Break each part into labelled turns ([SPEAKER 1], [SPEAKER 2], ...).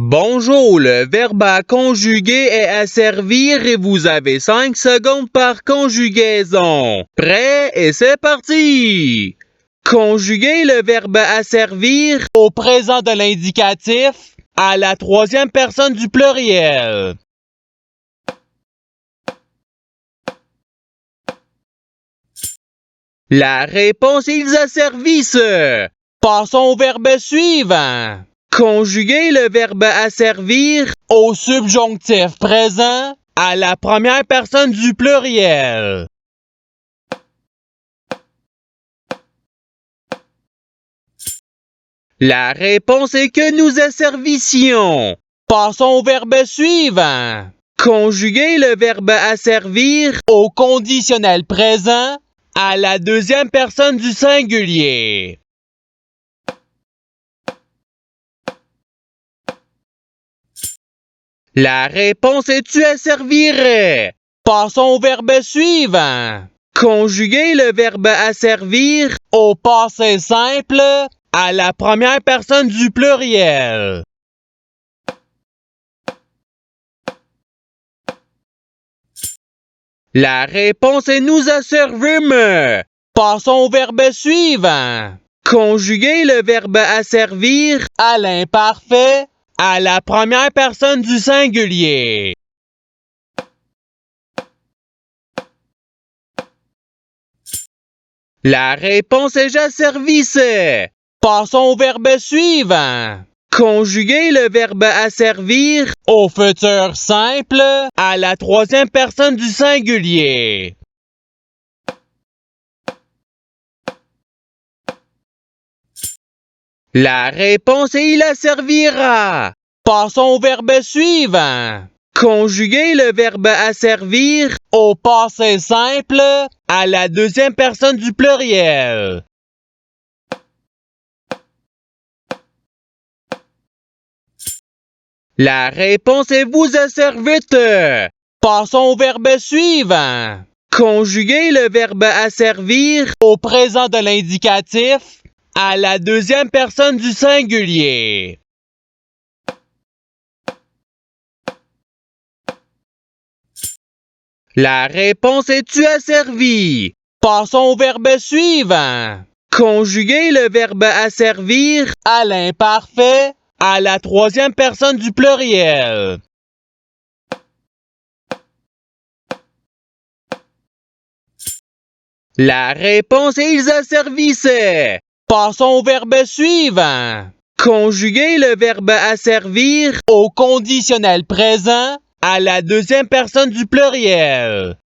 [SPEAKER 1] Bonjour, le verbe à conjuguer est asservir et vous avez 5 secondes par conjugaison. Prêt et c'est parti! Conjuguez le verbe asservir au présent de l'indicatif à la troisième personne du pluriel. La réponse est ils asservissent. Passons au verbe suivant. Conjuguez le verbe asservir au subjonctif présent à la première personne du pluriel. La réponse est que nous asservissions. Passons au verbe suivant. Conjuguez le verbe asservir au conditionnel présent à la deuxième personne du singulier. La réponse est tu asservirais. Passons au verbe suivant. Conjuguez le verbe asservir au passé simple à la première personne du pluriel. La réponse est nous asservîmes. Passons au verbe suivant. Conjuguez le verbe asservir à l'imparfait à la première personne du singulier. La réponse est j'asservissais. Passons au verbe suivant. Conjuguez le verbe asservir au futur simple à la troisième personne du singulier. La réponse est il asservira. Passons au verbe suivant. Conjuguez le verbe asservir au passé simple à la deuxième personne du pluriel. La réponse est vous asservîtes. Passons au verbe suivant. Conjuguez le verbe asservir au présent de l'indicatif à la deuxième personne du singulier. La réponse est tu asservi. Passons au verbe suivant. Conjuguez le verbe asservir à l'imparfait à la troisième personne du pluriel. La réponse est ils asservissaient. Passons au verbe suivant. Conjuguez le verbe asservir au conditionnel présent à la deuxième personne du pluriel.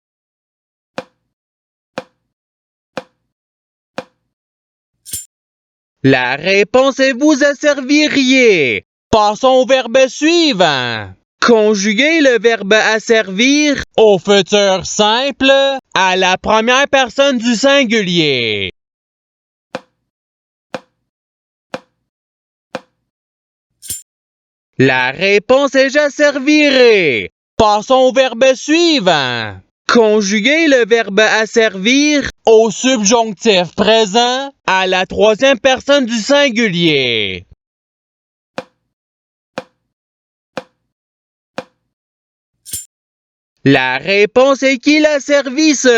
[SPEAKER 1] La réponse est vous asserviriez. Passons au verbe suivant. Conjuguez le verbe asservir au futur simple à la première personne du singulier. La réponse est j'asservirai. Passons au verbe suivant. Conjuguez le verbe asservir au subjonctif présent à la troisième personne du singulier. La réponse est qu'il asservisse.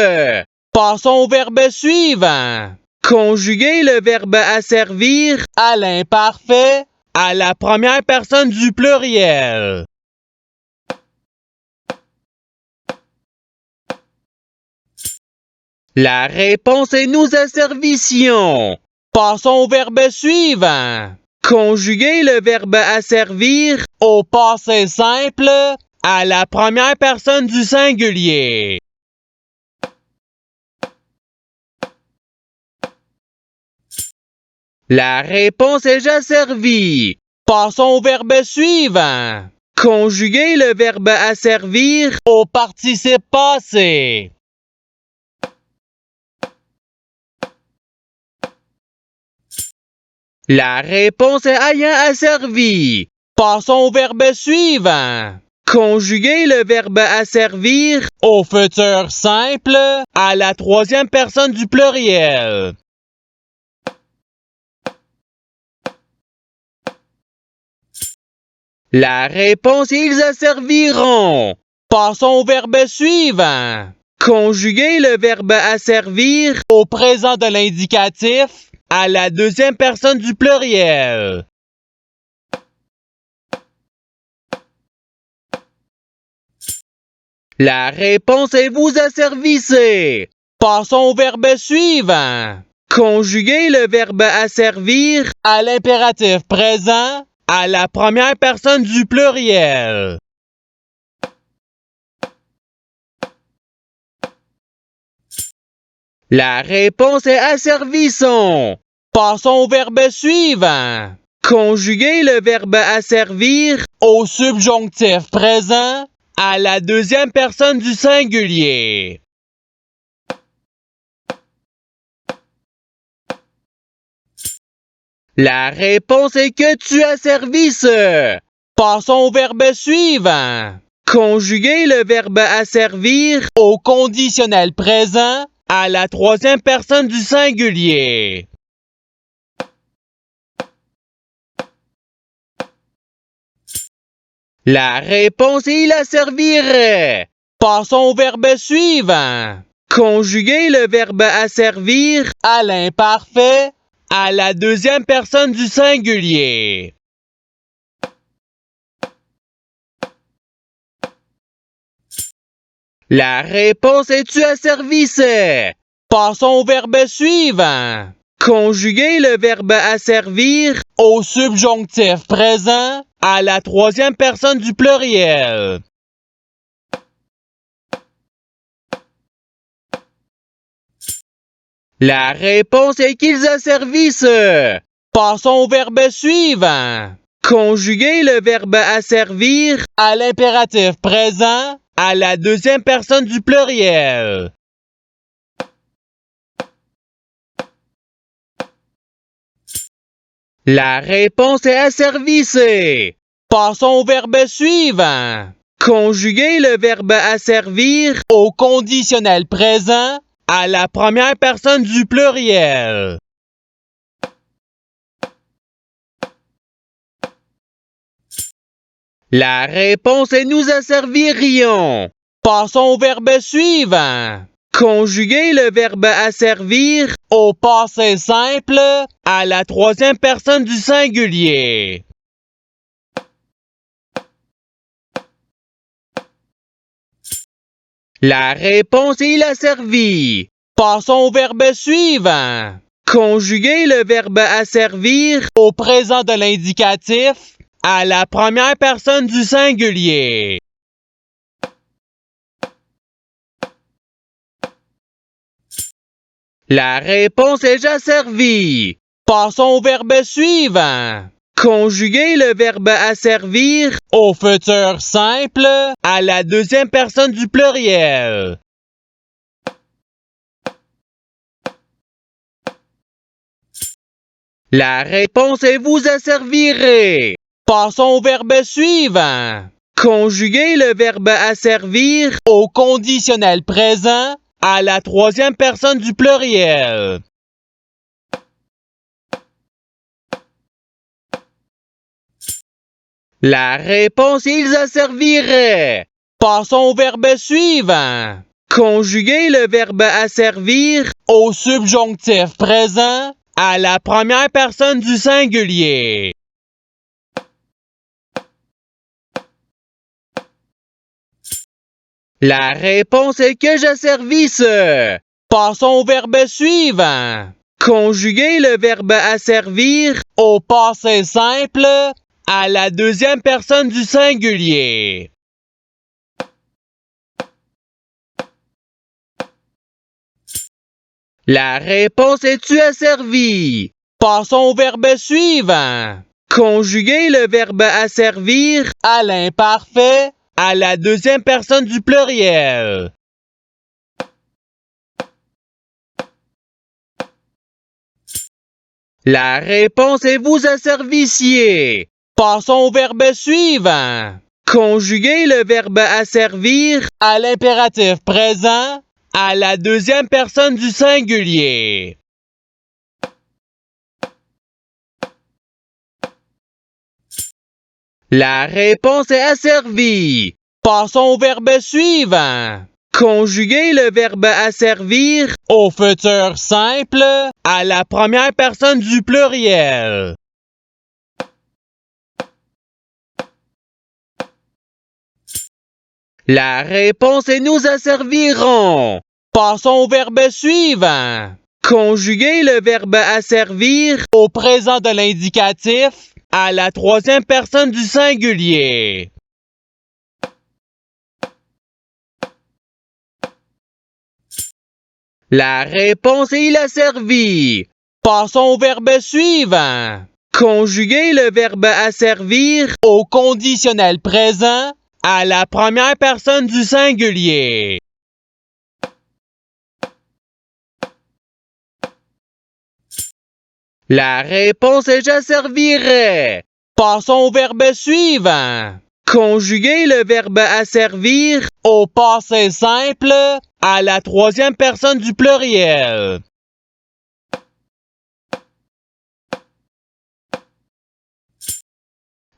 [SPEAKER 1] Passons au verbe suivant. Conjuguez le verbe asservir à l'imparfait à la première personne du pluriel. La réponse est nous asservissions. Passons au verbe suivant. Conjuguez le verbe asservir au passé simple à la première personne du singulier. La réponse est j'asservis. Passons au verbe suivant. Conjuguez le verbe asservir au participe passé. La réponse est ayant asservi. Passons au verbe suivant. Conjuguez le verbe asservir au futur simple à la troisième personne du pluriel. La réponse est ils asserviront. Passons au verbe suivant. Conjuguer le verbe asservir au présent de l'indicatif à la deuxième personne du pluriel. La réponse est vous asservissez. Passons au verbe suivant. Conjuguer le verbe asservir à l'impératif présent à la première personne du pluriel. La réponse est asservissons. Passons au verbe suivant. Conjuguer le verbe asservir au subjonctif présent à la deuxième personne du singulier. La réponse est que tu asservisses. Passons au verbe suivant. Conjuguer le verbe asservir au conditionnel présent à la troisième personne du singulier. La réponse est il asservirait. Passons au verbe suivant. Conjuguer le verbe asservir à l'imparfait à la deuxième personne du singulier. La réponse est tu asservissais. Passons au verbe suivant. Conjuguer le verbe asservir au subjonctif présent à la troisième personne du pluriel. La réponse est qu'ils asservissent. Passons au verbe suivant. Conjuguer le verbe asservir à l'impératif présent à la deuxième personne du pluriel. La réponse est asservissez. Passons au verbe suivant. Conjuguer le verbe asservir au conditionnel présent à la première personne du pluriel. La réponse est nous asservirions. Passons au verbe suivant. Conjuguer le verbe asservir au passé simple à la troisième personne du singulier. La réponse est il asservi. Passons au verbe suivant. Conjuguer le verbe asservir au présent de l'indicatif à la première personne du singulier. La réponse est j'asservis. Passons au verbe suivant. Conjuguer le verbe asservir au futur simple à la deuxième personne du pluriel. La réponse est vous asservirez. Passons au verbe suivant. Conjuguer le verbe asservir au conditionnel présent à la troisième personne du pluriel. La réponse est ils asserviraient. Passons au verbe suivant. Conjuguer le verbe asservir au subjonctif présent à la première personne du singulier. La réponse est que j'asservisse. Passons au verbe suivant. Conjuguer le verbe asservir au passé simple à la deuxième personne du singulier. La réponse est tu asservi. Passons au verbe suivant. Conjuguer le verbe asservir à l'imparfait à la deuxième personne du pluriel. La réponse est vous asservissiez. Passons au verbe suivant. Conjuguer le verbe asservir à l'impératif présent à la deuxième personne du singulier. La réponse est asservie. Passons au verbe suivant. Conjuguez le verbe asservir au futur simple à la première personne du pluriel. La réponse est nous asservirons. Passons au verbe suivant. Conjuguez le verbe asservir au présent de l'indicatif à la troisième personne du singulier. La réponse est il a servi. Passons au verbe suivant. Conjuguez le verbe asservir au conditionnel présent à la première personne du singulier. La réponse est j'asservirai. Passons au verbe suivant. Conjuguez le verbe asservir au passé simple à la troisième personne du pluriel.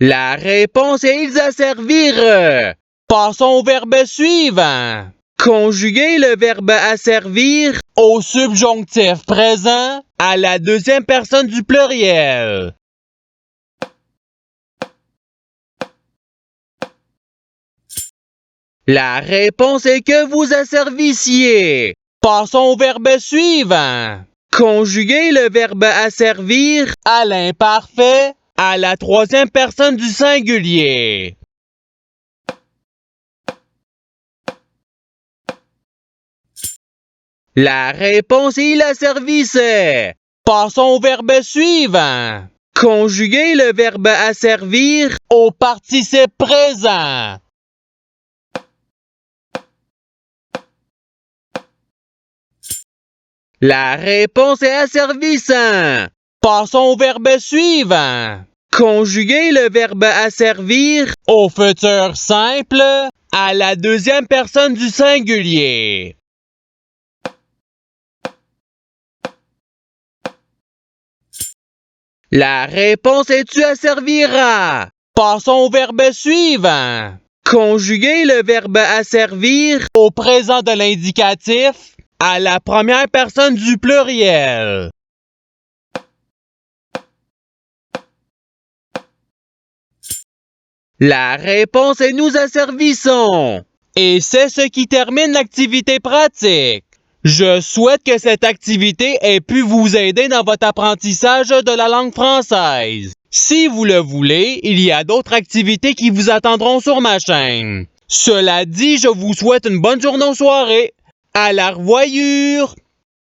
[SPEAKER 1] La réponse est ils asservirent. Passons au verbe suivant. Conjuguez le verbe asservir au subjonctif présent à la deuxième personne du pluriel. La réponse est que vous asservissiez. Passons au verbe suivant. Conjuguez le verbe asservir à l'imparfait à la troisième personne du singulier. La réponse est il asservissait. Passons au verbe suivant. Conjuguez le verbe asservir au participe présent. La réponse est asservissant. Passons au verbe suivant. Conjuguez le verbe asservir au futur simple à la deuxième personne du singulier. La réponse est tu asserviras. Passons au verbe suivant. Conjuguez le verbe asservir au présent de l'indicatif à la première personne du pluriel. La réponse est nous asservissons. Et c'est ce qui termine l'activité pratique. Je souhaite que cette activité ait pu vous aider dans votre apprentissage de la langue française. Si vous le voulez, il y a d'autres activités qui vous attendront sur ma chaîne. Cela dit, je vous souhaite une bonne journée ou soirée. À la revoyure!